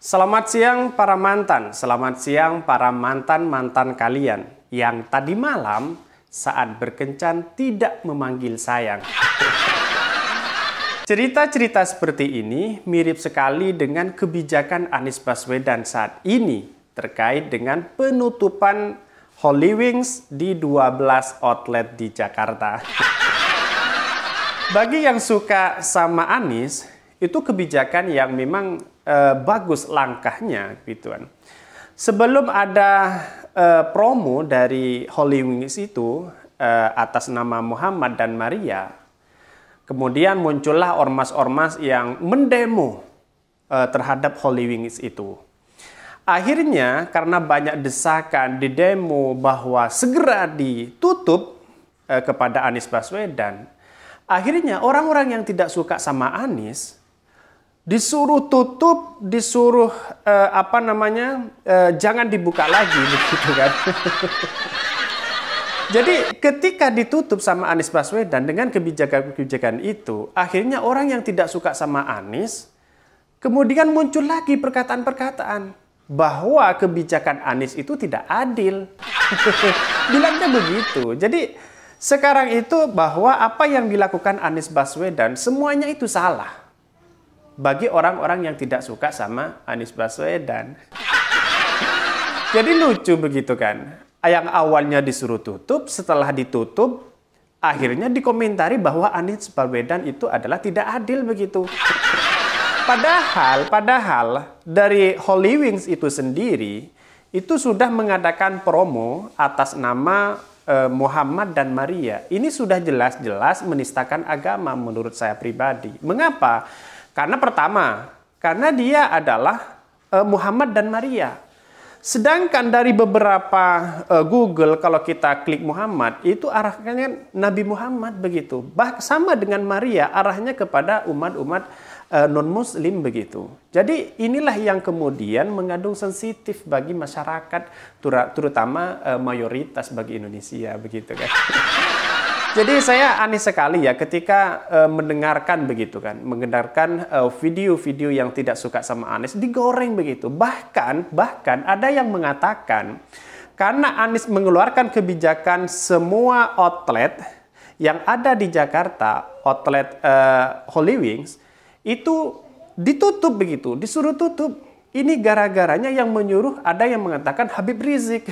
Selamat siang para mantan, selamat siang para mantan-mantan kalian yang tadi malam saat berkencan tidak memanggil sayang. Cerita-cerita seperti ini mirip sekali dengan kebijakan Anies Baswedan saat ini terkait dengan penutupan Holy Wings di 12 outlet di Jakarta. Bagi yang suka sama Anies, itu kebijakan yang memang bagus langkahnya gitu kan. Sebelum ada promo dari Holy Wings itu atas nama Muhammad dan Maria, kemudian muncullah ormas-ormas yang mendemo terhadap Holy Wings itu. Akhirnya karena banyak desakan di demo bahwa segera ditutup kepada Anies Baswedan, akhirnya orang-orang yang tidak suka sama Anies disuruh tutup, disuruh jangan dibuka lagi begitu kan. Jadi ketika ditutup sama Anies Baswedan dengan kebijakan-kebijakan itu, akhirnya orang yang tidak suka sama Anies kemudian muncul lagi perkataan-perkataan bahwa kebijakan Anies itu tidak adil. Bilangnya begitu. Jadi sekarang itu bahwa apa yang dilakukan Anies Baswedan semuanya itu salah bagi orang-orang yang tidak suka sama Anies Baswedan. Jadi lucu begitu kan. Yang awalnya disuruh tutup, setelah ditutup, akhirnya dikomentari bahwa Anies Baswedan itu adalah tidak adil begitu. Padahal dari Holy Wings itu sendiri, itu sudah mengadakan promo atas nama Muhammad dan Maria. Ini sudah jelas-jelas menistakan agama menurut saya pribadi. Mengapa? Karena pertama, karena dia adalah Muhammad dan Maria. Sedangkan dari beberapa Google, kalau kita klik Muhammad, itu arahnya Nabi Muhammad begitu. Sama dengan Maria, arahnya kepada umat-umat non-Muslim begitu. Jadi inilah yang kemudian mengandung sensitif bagi masyarakat, terutama mayoritas bagi Indonesia begitu kan. Jadi saya aneh sekali ya ketika mendengarkan begitu kan, mendengarkan video-video yang tidak suka sama Anies digoreng begitu. Bahkan ada yang mengatakan karena Anies mengeluarkan kebijakan semua outlet yang ada di Jakarta, outlet Holy Wings itu ditutup begitu, disuruh tutup. Ini gara-garanya yang menyuruh ada yang mengatakan Habib Rizik.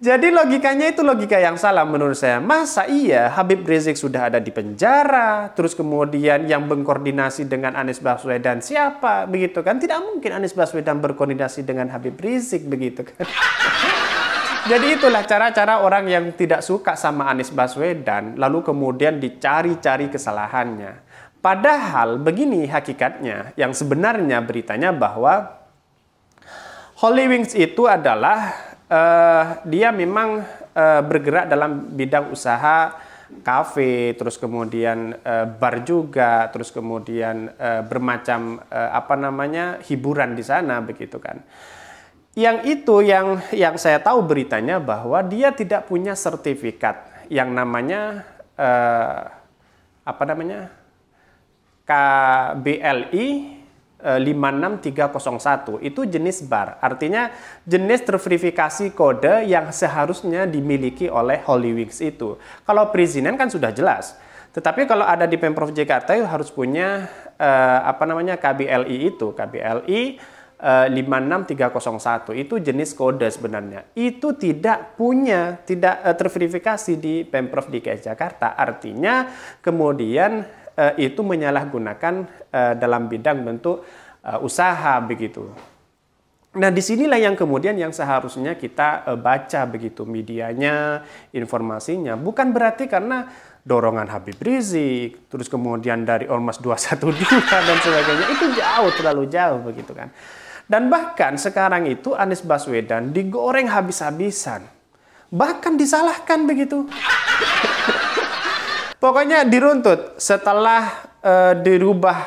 Jadi logikanya itu logika yang salah menurut saya. Masa iya Habib Rizik sudah ada di penjara, terus kemudian yang berkoordinasi dengan Anies Baswedan siapa? Begitu kan? Tidak mungkin Anies Baswedan berkoordinasi dengan Habib Rizik begitu kan? Jadi itulah cara-cara orang yang tidak suka sama Anies Baswedan, lalu kemudian dicari-cari kesalahannya. Padahal begini hakikatnya, yang sebenarnya beritanya bahwa Holy Wings itu adalah dia memang bergerak dalam bidang usaha kafe, terus kemudian bar juga, terus kemudian bermacam hiburan di sana begitu kan. Yang itu yang saya tahu beritanya bahwa dia tidak punya sertifikat yang namanya KBLI 56301 itu jenis bar, artinya jenis terverifikasi kode yang seharusnya dimiliki oleh Holy Wings itu. Kalau perizinan kan sudah jelas, tetapi kalau ada di Pemprov Jakarta harus punya KBLI itu, KBLI 56301 itu jenis kode sebenarnya. Itu tidak terverifikasi di Pemprov DKI Jakarta, artinya kemudian itu menyalahgunakan dalam bidang bentuk usaha begitu. Nah disinilah yang kemudian yang seharusnya kita baca begitu medianya, informasinya. Bukan berarti karena dorongan Habib Rizik, terus kemudian dari Ormas 212 dan sebagainya, itu terlalu jauh begitu kan. Dan bahkan sekarang itu Anies Baswedan digoreng habis-habisan, bahkan disalahkan begitu. Pokoknya diruntut setelah dirubah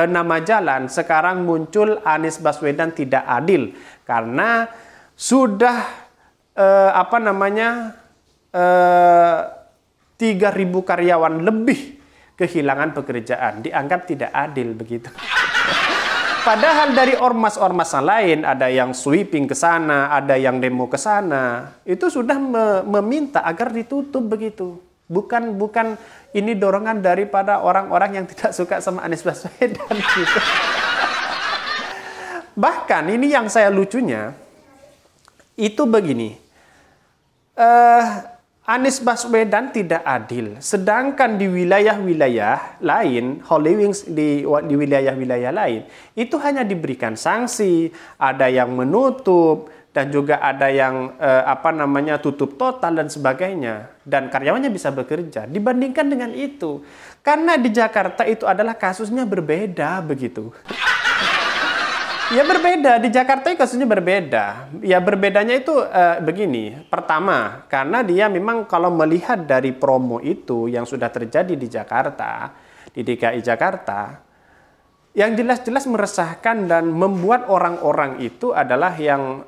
nama jalan, sekarang muncul Anies Baswedan tidak adil karena sudah 3.000 karyawan lebih kehilangan pekerjaan, dianggap tidak adil begitu. Padahal dari ormas-ormas yang lain, ada yang sweeping ke sana, ada yang demo ke sana, itu sudah meminta agar ditutup begitu. Bukan ini dorongan daripada orang-orang yang tidak suka sama Anies Baswedan gitu. Bahkan ini yang saya lucunya, itu begini. Anies Baswedan tidak adil. Sedangkan di wilayah-wilayah lain, Holy Wings di wilayah-wilayah lain, itu hanya diberikan sanksi, ada yang menutup, dan juga ada yang tutup total dan sebagainya. Dan karyawannya bisa bekerja. Dibandingkan dengan itu, karena di Jakarta itu adalah kasusnya berbeda begitu. Ya berbeda, di Jakarta kasusnya berbeda. Ya berbedanya itu begini. Pertama, karena dia memang kalau melihat dari promo itu yang sudah terjadi di Jakarta, di DKI Jakarta, yang jelas-jelas meresahkan dan membuat orang-orang itu adalah yang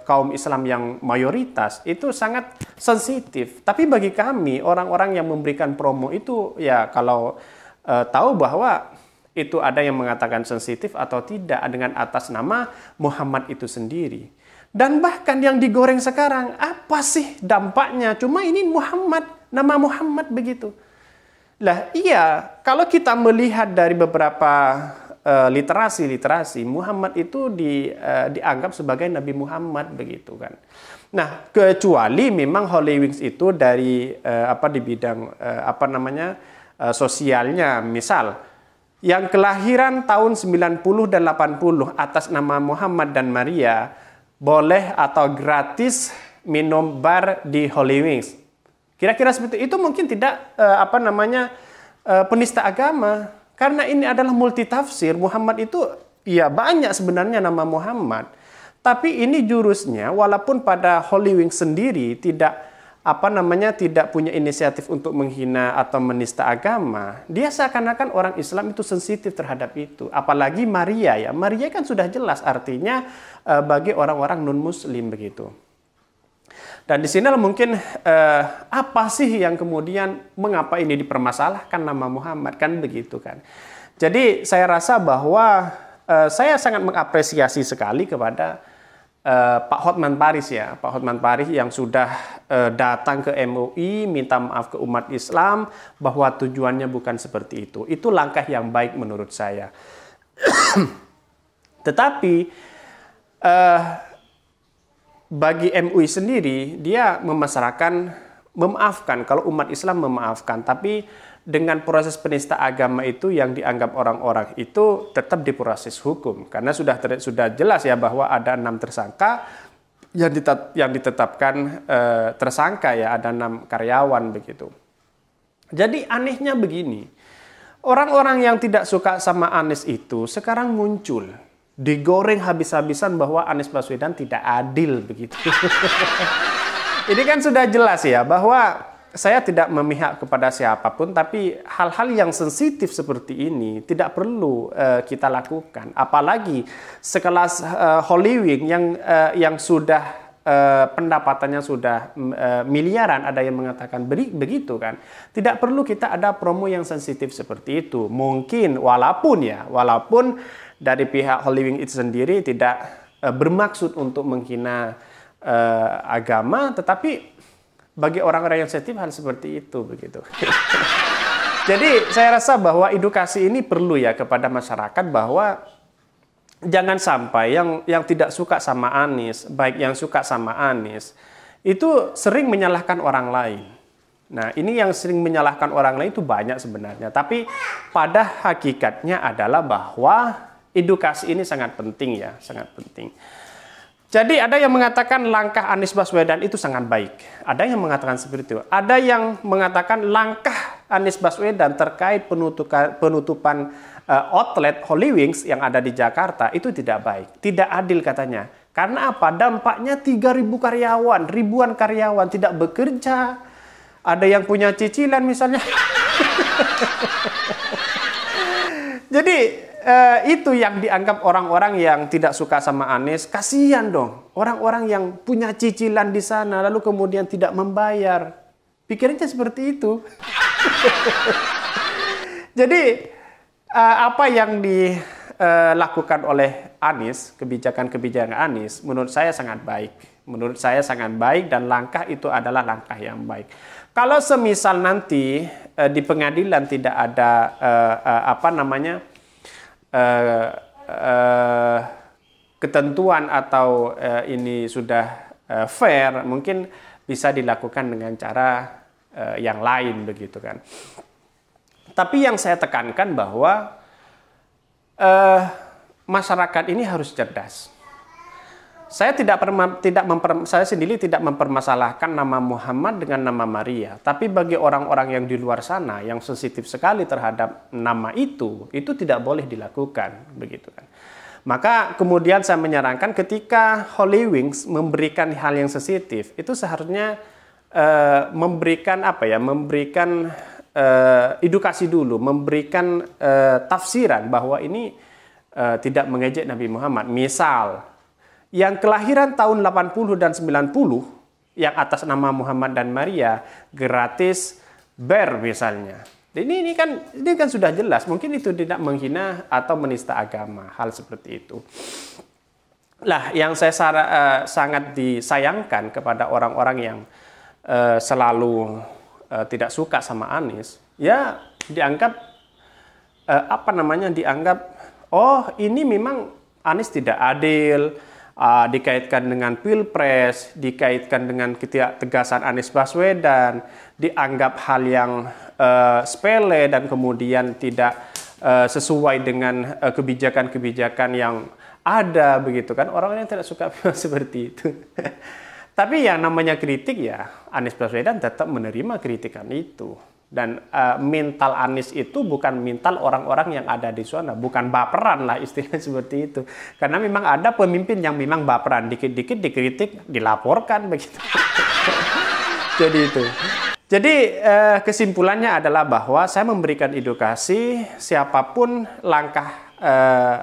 kaum Islam yang mayoritas itu sangat sensitif. Tapi bagi kami, orang-orang yang memberikan promo itu ya kalau tahu bahwa itu ada yang mengatakan sensitif atau tidak dengan atas nama Muhammad itu sendiri. Dan bahkan yang digoreng sekarang, apa sih dampaknya? Cuma ini Muhammad, nama Muhammad begitu. Lah iya, kalau kita melihat dari beberapa literasi, Muhammad itu dianggap sebagai Nabi Muhammad begitu kan. Nah, kecuali memang Holy Wings itu dari di bidang sosialnya, misal yang kelahiran tahun 90 dan 80 atas nama Muhammad dan Maria boleh atau gratis minum bar di Holy Wings. Kira-kira seperti itu mungkin tidak penista agama, karena ini adalah multitafsir. Muhammad itu ya banyak sebenarnya nama Muhammad. Tapi ini jurusnya walaupun pada Holy Wings sendiri tidak punya inisiatif untuk menghina atau menista agama, dia seakan-akan orang Islam itu sensitif terhadap itu. Apalagi Maria ya. Maria kan sudah jelas artinya bagi orang-orang non-muslim begitu. Dan di sini mungkin apa sih yang kemudian mengapa ini dipermasalahkan nama Muhammad kan begitu kan. Jadi saya rasa bahwa saya sangat mengapresiasi sekali kepada Pak Hotman Paris ya, Pak Hotman Paris yang sudah datang ke MUI minta maaf ke umat Islam bahwa tujuannya bukan seperti itu. Itu langkah yang baik menurut saya. Tetapi bagi MUI sendiri dia memaafkan kalau umat Islam memaafkan, tapi dengan proses penista agama itu yang dianggap orang-orang itu tetap diproses hukum, karena sudah jelas ya bahwa ada 6 tersangka yang ditetapkan tersangka ya, ada 6 karyawan begitu. Jadi anehnya begini, orang-orang yang tidak suka sama Anies itu sekarang muncul, digoreng habis-habisan bahwa Anies Baswedan tidak adil begitu. Ini kan sudah jelas ya bahwa saya tidak memihak kepada siapapun, tapi hal-hal yang sensitif seperti ini tidak perlu kita lakukan. Apalagi sekelas Holy Wing yang sudah pendapatannya sudah miliaran, ada yang mengatakan begitu kan. Tidak perlu kita ada promo yang sensitif seperti itu. Mungkin walaupun dari pihak Holy Wing itu sendiri tidak bermaksud untuk menghina agama, tetapi bagi orang-orang yang sensitif hal seperti itu begitu. Jadi saya rasa bahwa edukasi ini perlu ya kepada masyarakat, bahwa jangan sampai yang tidak suka sama Anies, baik yang suka sama Anies, itu sering menyalahkan orang lain. Nah, ini yang sering menyalahkan orang lain itu banyak sebenarnya. Tapi pada hakikatnya adalah bahwa edukasi ini sangat penting ya, sangat penting. Jadi ada yang mengatakan langkah Anies Baswedan itu sangat baik. Ada yang mengatakan seperti itu. Ada yang mengatakan langkah Anies Baswedan terkait penutupan outlet Holy Wings yang ada di Jakarta itu tidak baik. Tidak adil katanya. Karena apa? Dampaknya 3.000 karyawan, ribuan karyawan tidak bekerja. Ada yang punya cicilan misalnya. Jadi itu yang dianggap orang-orang yang tidak suka sama Anies. Kasihan dong orang-orang yang punya cicilan di sana lalu kemudian tidak membayar. Pikirannya seperti itu. Jadi apa yang lakukan oleh Anies, kebijakan-kebijakan Anies, menurut saya sangat baik. Menurut saya sangat baik dan langkah itu adalah langkah yang baik. Kalau semisal nanti di pengadilan tidak ada ketentuan atau ini sudah fair, mungkin bisa dilakukan dengan cara yang lain begitu kan. Tapi yang saya tekankan bahwa masyarakat ini harus cerdas. Saya saya sendiri tidak mempermasalahkan nama Muhammad dengan nama Maria, tapi bagi orang-orang yang di luar sana yang sensitif sekali terhadap nama itu tidak boleh dilakukan begitu kan. Maka kemudian saya menyarankan ketika Holy Wings memberikan hal yang sensitif, itu seharusnya memberikan edukasi dulu, memberikan tafsiran bahwa ini tidak mengejek Nabi Muhammad. Misal, yang kelahiran tahun 80 dan 90 yang atas nama Muhammad dan Maria gratis ber misalnya. Ini kan sudah jelas, mungkin itu tidak menghina atau menista agama, hal seperti itu. Lah, yang saya sangat disayangkan kepada orang-orang yang selalu tidak suka sama Anies, ya dianggap dianggap oh ini memang Anies tidak adil, dikaitkan dengan Pilpres, dikaitkan dengan ketidaktegasan Anies Baswedan, dianggap hal yang sepele dan kemudian tidak sesuai dengan kebijakan-kebijakan yang ada begitu kan. Orang yang tidak suka seperti itu. Tapi yang namanya kritik ya Anies Baswedan tetap menerima kritikan itu. Dan mental Anies itu bukan mental orang-orang yang ada di sana, bukan baperan lah istilahnya seperti itu. Karena memang ada pemimpin yang memang baperan, dikit-dikit dikritik, dilaporkan begitu. Jadi itu. Jadi kesimpulannya adalah bahwa saya memberikan edukasi siapapun langkah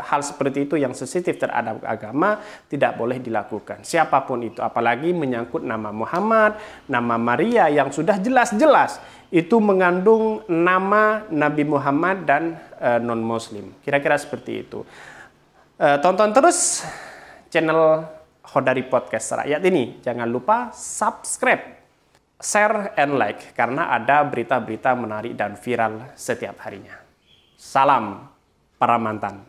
hal seperti itu yang sensitif terhadap agama tidak boleh dilakukan. Siapapun itu, apalagi menyangkut nama Muhammad, nama Maria yang sudah jelas-jelas itu mengandung nama Nabi Muhammad dan non-Muslim. Kira-kira seperti itu. Tonton terus channel Khodari Podcast Rakyat ini. Jangan lupa subscribe, share, and like karena ada berita-berita menarik dan viral setiap harinya. Salam para mantan.